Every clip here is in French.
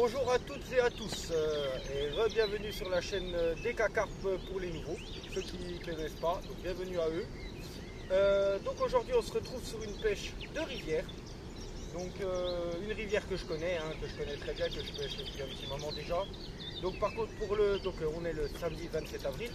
Bonjour à toutes et à tous et re-bienvenue sur la chaîne DK Carp pour les nouveaux, ceux qui ne connaissent pas, donc bienvenue à eux. Donc aujourd'hui on se retrouve sur une pêche de rivière, donc une rivière que je connais très bien, que je pêche depuis un petit moment déjà. Donc par contre on est le samedi 27 avril,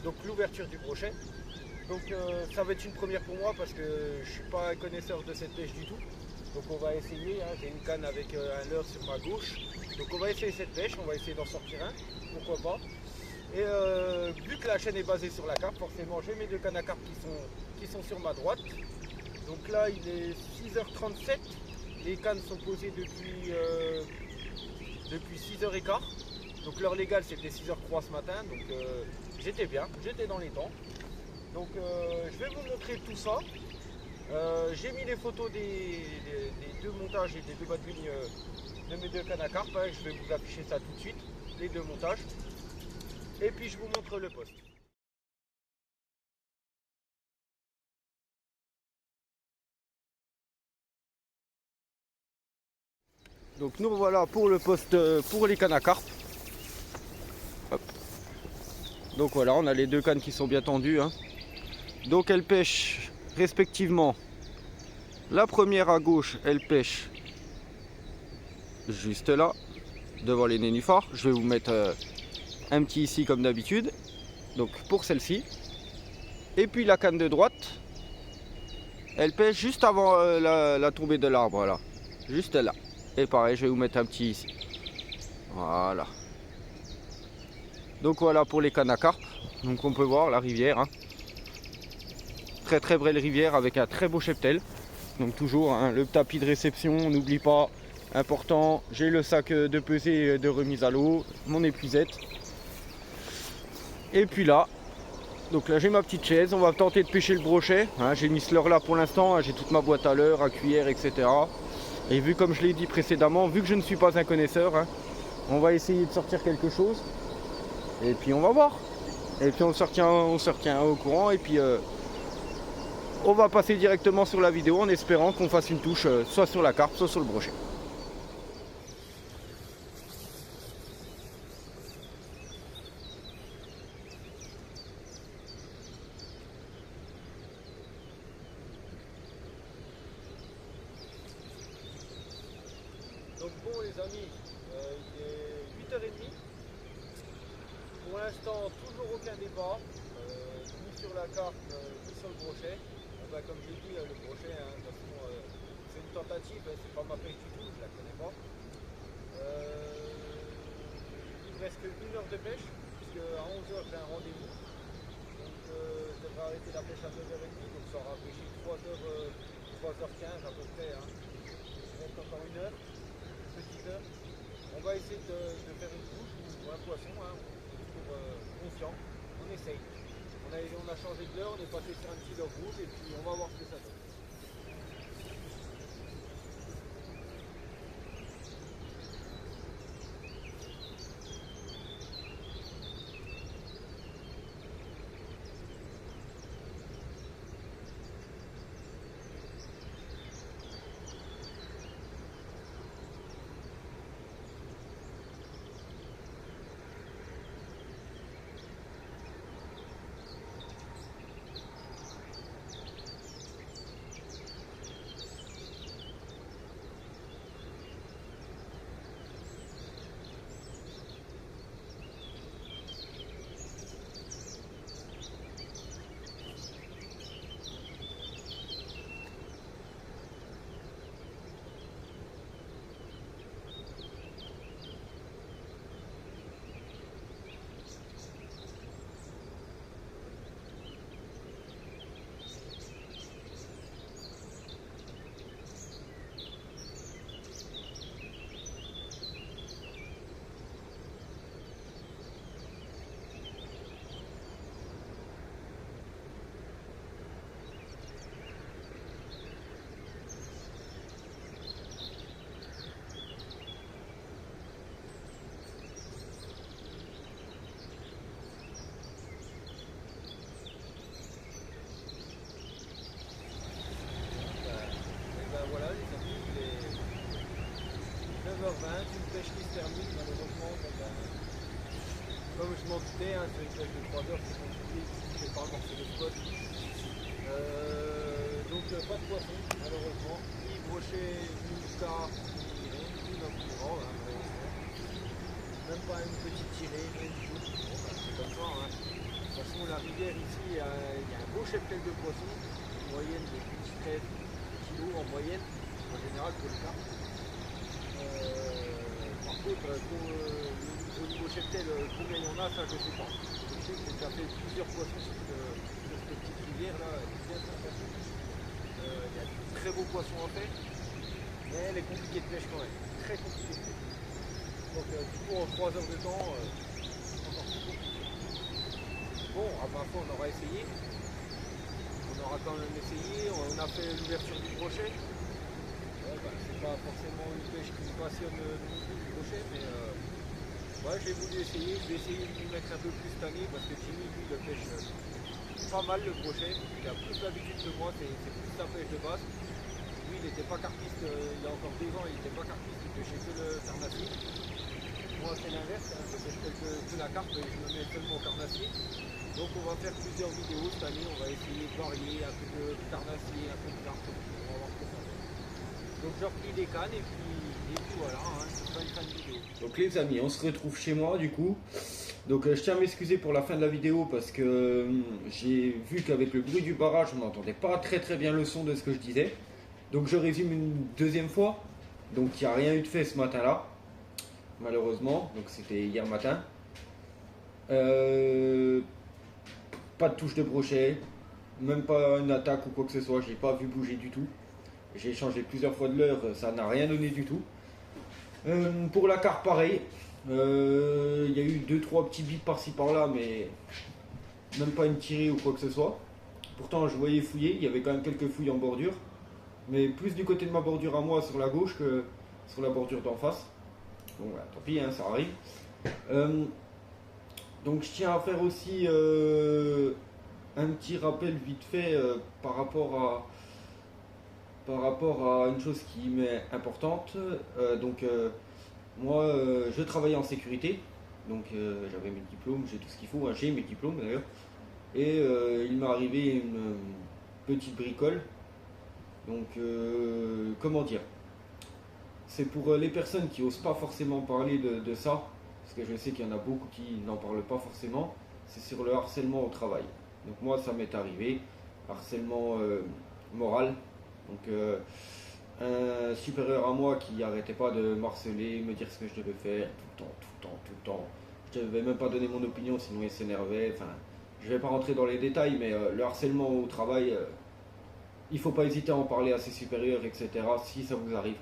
donc l'ouverture du brochet. Donc ça va être une première pour moi parce que je ne suis pas un connaisseur de cette pêche du tout. Donc on va essayer, j'ai une canne avec un leurre sur ma gauche. Donc on va essayer cette pêche, on va essayer d'en sortir un, pourquoi pas. Et vu que la chaîne est basée sur la carpe, forcément j'ai mes deux cannes à carpe qui sont sur ma droite. Donc là il est 6h37, les cannes sont posées depuis 6h15. Donc l'heure légale c'était 6h03 ce matin, donc j'étais bien, j'étais dans les temps. Donc je vais vous montrer tout ça. J'ai mis les photos des deux montages et des deux bas de ligne de mes deux cannes à carpe. Je vais vous afficher ça tout de suite, les deux montages. Et puis je vous montre le poste. Donc nous voilà pour le poste pour les cannes à carpe. Hop. Donc voilà, on a les deux cannes qui sont bien tendues. Donc elles pêchent respectivement. La première à gauche, elle pêche juste là, devant les nénuphars. Je vais vous mettre un petit ici comme d'habitude. Donc pour celle-ci. Et puis la canne de droite, elle pêche juste avant la tombée de l'arbre là. Juste là. Et pareil, je vais vous mettre un petit ici. Voilà. Donc voilà pour les cannes à carpe. Donc on peut voir la rivière. Très très belle rivière avec un très beau cheptel. Donc toujours le tapis de réception, n'oublie pas, important, j'ai le sac de pesée de remise à l'eau, mon épuisette. Et puis là, donc là j'ai ma petite chaise, on va tenter de pêcher le brochet. J'ai mis ce leurre là pour l'instant, j'ai toute ma boîte à leurre, à cuillère, etc. Et vu comme je l'ai dit précédemment, vu que je ne suis pas un connaisseur, on va essayer de sortir quelque chose. Et puis on va voir. Et puis on se retient au courant et puis... on va passer directement sur la vidéo en espérant qu'on fasse une touche soit sur la carpe, soit sur le brochet. Donc bon les amis, il est 8h30. Pour l'instant, toujours aucun débat, ni sur la carpe, ni sur le brochet. Comme je l'ai dit, le brochet, de toute façon, c'est une tentative, c'est pas ma pêche du tout, je la connais pas. Il me reste qu'une heure de pêche, puisque à 11h j'ai un rendez-vous. Donc je devrais arrêter la pêche à 9h30, donc ça aura pêché 3h15 à peu près. Il reste encore une heure, une petite heure. On va essayer de faire une couche ou un poisson, on est toujours confiant, on essaye. On a changé de leurre, on est passé sur un petit leurre rouge et puis on va voir ce que ça donne. 19h20, c'est une pêche qui se termine malheureusement. Comme je m'en doutais, hein, sur une pêche de 3 heures, c'est compliqué, je sais pas amorcer le spot. Donc pas de poisson malheureusement, ni brochet, ni muscat, ni non hein, même pas une petite tirée, rien du tout. Bon, bah, c'est comme ça. Hein. De toute façon, la rivière ici, il y a un beau cheptel de poissons, une moyenne de 12-13 kilos en moyenne, en général pour le carpe. Par contre, au niveau cheptel, combien il y en a, ça je ne sais pas. Je sais que j'ai déjà fait plusieurs poissons sur cette petite rivière là, elle est bien sympathique. Il y a de très beaux poissons en fait, mais elle est compliquée de pêche quand même, très compliquée de pêche. Donc du coup en 3 heures de temps, encore plus compliqué. Bon, à ma foi on aura essayé, on aura quand même essayé, on a fait l'ouverture du brochet. Bah, c'est pas forcément une pêche qui me passionne non plus du brochet, mais ouais, j'ai voulu essayer, je vais essayer de m'y mettre un peu plus cette année parce que Jimmy lui le pêche pas mal le brochet, il a plus l'habitude que moi, c'est plus sa pêche de base. Lui il n'était pas carpiste, il y a encore 2 ans il n'était pas carpiste, il pêchait que le carnassier. Moi c'est l'inverse, hein, je pêche que la carpe et je me mets seulement au carnassier. Donc on va faire plusieurs vidéos cette année, on va essayer de varier un peu de carnassier, un peu de carpe, on va voir ce que ça fait. Donc je replie des cannes et puis voilà, hein, ce sera une fin de vidéo. Donc les amis, on se retrouve chez moi du coup. Donc je tiens à m'excuser pour la fin de la vidéo parce que j'ai vu qu'avec le bruit du barrage, on n'entendait pas très bien le son de ce que je disais. Donc je résume une deuxième fois. Donc il n'y a rien eu de fait ce matin-là, malheureusement. Donc c'était hier matin. Pas de touche de brochet, même pas une attaque ou quoi que ce soit. Je n'ai pas vu bouger du tout. J'ai changé plusieurs fois de l'heure, ça n'a rien donné du tout. Pour la carpe, pareil. Il y a eu 2-3 petits bips par-ci par-là, mais même pas une tirée ou quoi que ce soit. Pourtant, je voyais fouiller, il y avait quand même quelques fouilles en bordure, mais plus du côté de ma bordure à moi sur la gauche que sur la bordure d'en face. Bon, bah, tant pis, hein, ça arrive. Donc, je tiens à faire aussi un petit rappel vite fait par rapport à une chose qui m'est importante. Moi, je travaillais en sécurité, donc j'avais mes diplômes, j'ai tout ce qu'il faut, hein, j'ai mes diplômes d'ailleurs. Et il m'est arrivé une petite bricole. Donc, comment dire? C'est pour les personnes qui n'osent pas forcément parler de ça, parce que je sais qu'il y en a beaucoup qui n'en parlent pas forcément, c'est sur le harcèlement au travail. Donc moi, ça m'est arrivé, harcèlement moral. Donc un supérieur à moi qui n'arrêtait pas de m'harceler, me dire ce que je devais faire tout le temps. Je ne devais même pas donner mon opinion sinon il s'énervait. Enfin, je ne vais pas rentrer dans les détails, mais le harcèlement au travail, il ne faut pas hésiter à en parler à ses supérieurs, etc. si ça vous arrive.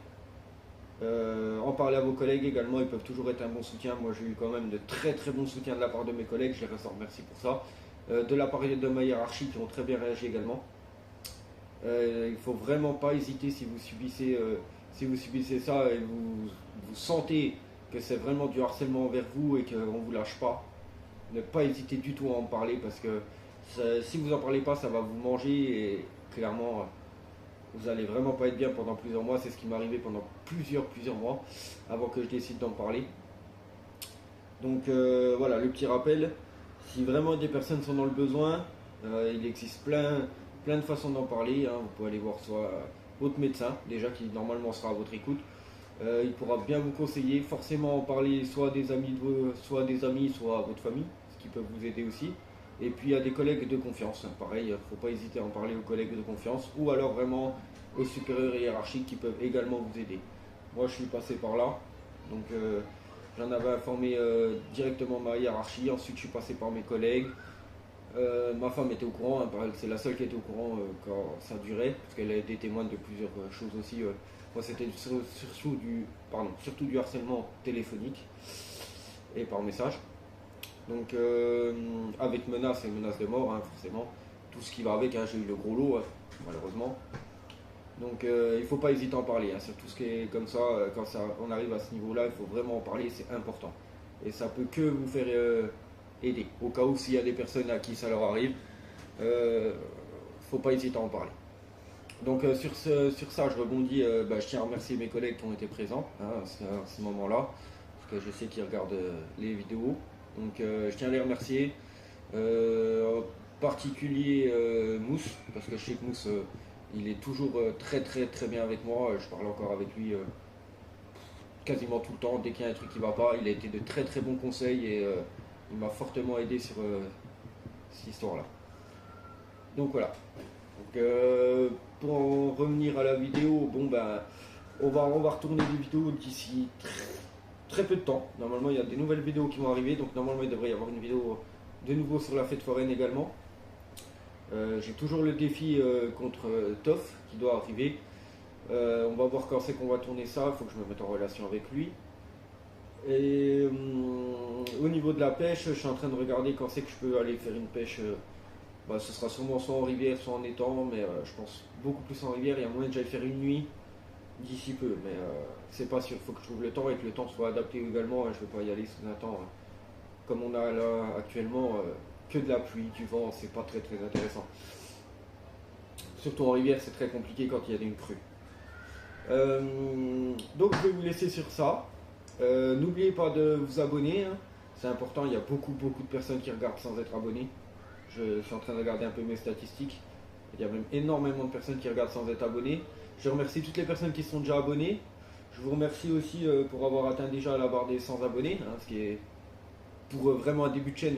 En parler à vos collègues également, ils peuvent toujours être un bon soutien. Moi j'ai eu quand même de très bons soutiens de la part de mes collègues, je les remercie pour ça. De la part de ma hiérarchie qui ont très bien réagi également. Il ne faut vraiment pas hésiter si vous subissez ça et vous sentez que c'est vraiment du harcèlement envers vous et qu'on ne vous lâche pas. Ne pas hésiter du tout à en parler parce que si vous n'en parlez pas, ça va vous manger et clairement, vous allez vraiment pas être bien pendant plusieurs mois. C'est ce qui m'est arrivé pendant plusieurs mois avant que je décide d'en parler. Donc voilà, le petit rappel. Si vraiment des personnes sont dans le besoin, il existe plein de façons d'en parler. Hein. Vous pouvez aller voir soit votre médecin, déjà qui normalement sera à votre écoute. Il pourra bien vous conseiller, forcément en parler soit à des amis, soit à votre famille, ce qui peut vous aider aussi. Et puis à des collègues de confiance. Pareil, il ne faut pas hésiter à en parler aux collègues de confiance ou alors vraiment aux supérieurs hiérarchiques qui peuvent également vous aider. Moi je suis passé par là, donc j'en avais informé directement ma hiérarchie. Ensuite je suis passé par mes collègues. Ma femme était au courant, hein, c'est la seule qui était au courant quand ça durait, parce qu'elle a été témoin de plusieurs choses aussi. Moi c'était surtout du harcèlement téléphonique et par message. Donc avec menaces et menaces de mort, hein, forcément, tout ce qui va avec, hein, j'ai eu le gros lot, malheureusement. Donc il ne faut pas hésiter à en parler, hein, sur tout ce qui est comme ça, on arrive à ce niveau-là, il faut vraiment en parler, c'est important. Et ça peut que vous faire aider, au cas où s'il y a des personnes à qui ça leur arrive, faut pas hésiter à en parler. Donc sur ça, je rebondis, je tiens à remercier mes collègues qui ont été présents hein, à ce moment-là, parce que je sais qu'ils regardent les vidéos. Donc je tiens à les remercier, en particulier Mousse, parce que je sais que Mousse, il est toujours très très très bien avec moi. Je parle encore avec lui quasiment tout le temps, dès qu'il y a un truc qui va pas. Il a été de très très bons conseils et il m'a fortement aidé sur cette histoire-là. Donc voilà. Donc, pour en revenir à la vidéo, on va retourner des vidéos d'ici très peu de temps. Normalement, il y a des nouvelles vidéos qui vont arriver, donc normalement, il devrait y avoir une vidéo de nouveau sur la fête foraine également. J'ai toujours le défi contre Toff qui doit arriver. On va voir quand c'est qu'on va tourner ça, il faut que je me mette en relation avec lui. Et au niveau de la pêche, je suis en train de regarder quand c'est que je peux aller faire une pêche. Ce sera sûrement soit en rivière, soit en étang, mais je pense beaucoup plus en rivière. Il y a moyen que j'aille faire une nuit d'ici peu, mais c'est pas sûr. Il faut que je trouve le temps et que le temps soit adapté également. Je ne vais pas y aller sous un temps comme on a là actuellement, que de la pluie, du vent, c'est pas très très intéressant. Surtout en rivière, c'est très compliqué quand il y a une crue. Donc je vais vous laisser sur ça. N'oubliez pas de vous abonner, hein. C'est important, il y a beaucoup de personnes qui regardent sans être abonnés. Je suis en train de regarder un peu mes statistiques. Il y a même énormément de personnes qui regardent sans être abonnés. Je remercie toutes les personnes qui sont déjà abonnées. Je vous remercie aussi pour avoir atteint déjà la barre des 100 abonnés, hein, ce qui est pour vraiment un début de chaîne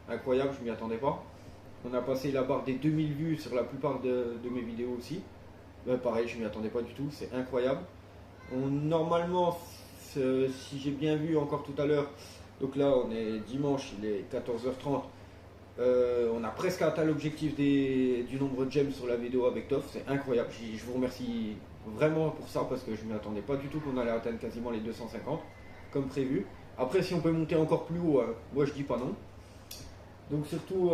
incroyable, je ne m'y attendais pas. On a passé la barre des 2000 vues sur la plupart de mes vidéos aussi. Pareil, je ne m'y attendais pas du tout, c'est incroyable. Normalement, si j'ai bien vu encore tout à l'heure, donc là on est dimanche, il est 14h30. On a presque atteint l'objectif du nombre de j'aime sur la vidéo avec Toff, c'est incroyable. Je vous remercie vraiment pour ça parce que je ne m'y attendais pas du tout qu'on allait atteindre quasiment les 250 comme prévu. Après, si on peut monter encore plus haut, moi je dis pas non. Donc surtout,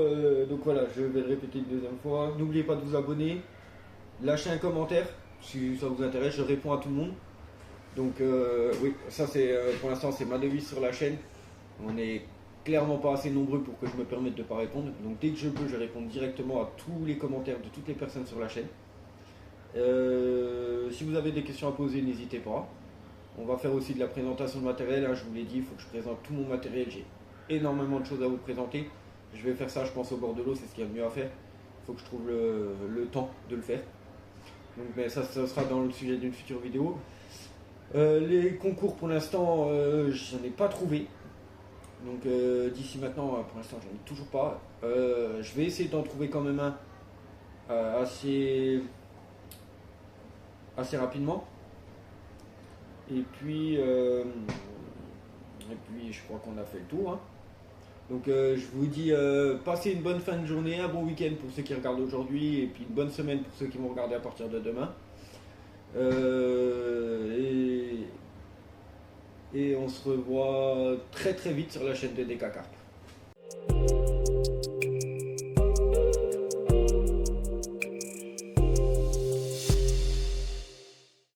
donc voilà, je vais le répéter une deuxième fois. N'oubliez pas de vous abonner, lâchez un commentaire si ça vous intéresse, je réponds à tout le monde. Donc oui, ça c'est pour l'instant c'est ma devise sur la chaîne. On est clairement pas assez nombreux pour que je me permette de ne pas répondre. Donc dès que je peux, je réponds directement à tous les commentaires de toutes les personnes sur la chaîne. Si vous avez des questions à poser, n'hésitez pas. On va faire aussi de la présentation de matériel, hein, je vous l'ai dit, il faut que je présente tout mon matériel. J'ai énormément de choses à vous présenter. Je vais faire ça, je pense, au bord de l'eau, c'est ce qu'il y a de mieux à faire. Il faut que je trouve le temps de le faire. Donc ça sera dans le sujet d'une future vidéo. Les concours, pour l'instant, j'en ai pas trouvé. Donc d'ici maintenant, pour l'instant, j'en ai toujours pas. Je vais essayer d'en trouver quand même un assez rapidement. Et puis je crois qu'on a fait le tour. Hein. Donc je vous dis, passez une bonne fin de journée, un bon week-end pour ceux qui regardent aujourd'hui, et puis une bonne semaine pour ceux qui vont regarder à partir de demain. Et on se revoit très très vite sur la chaîne de DK Carp.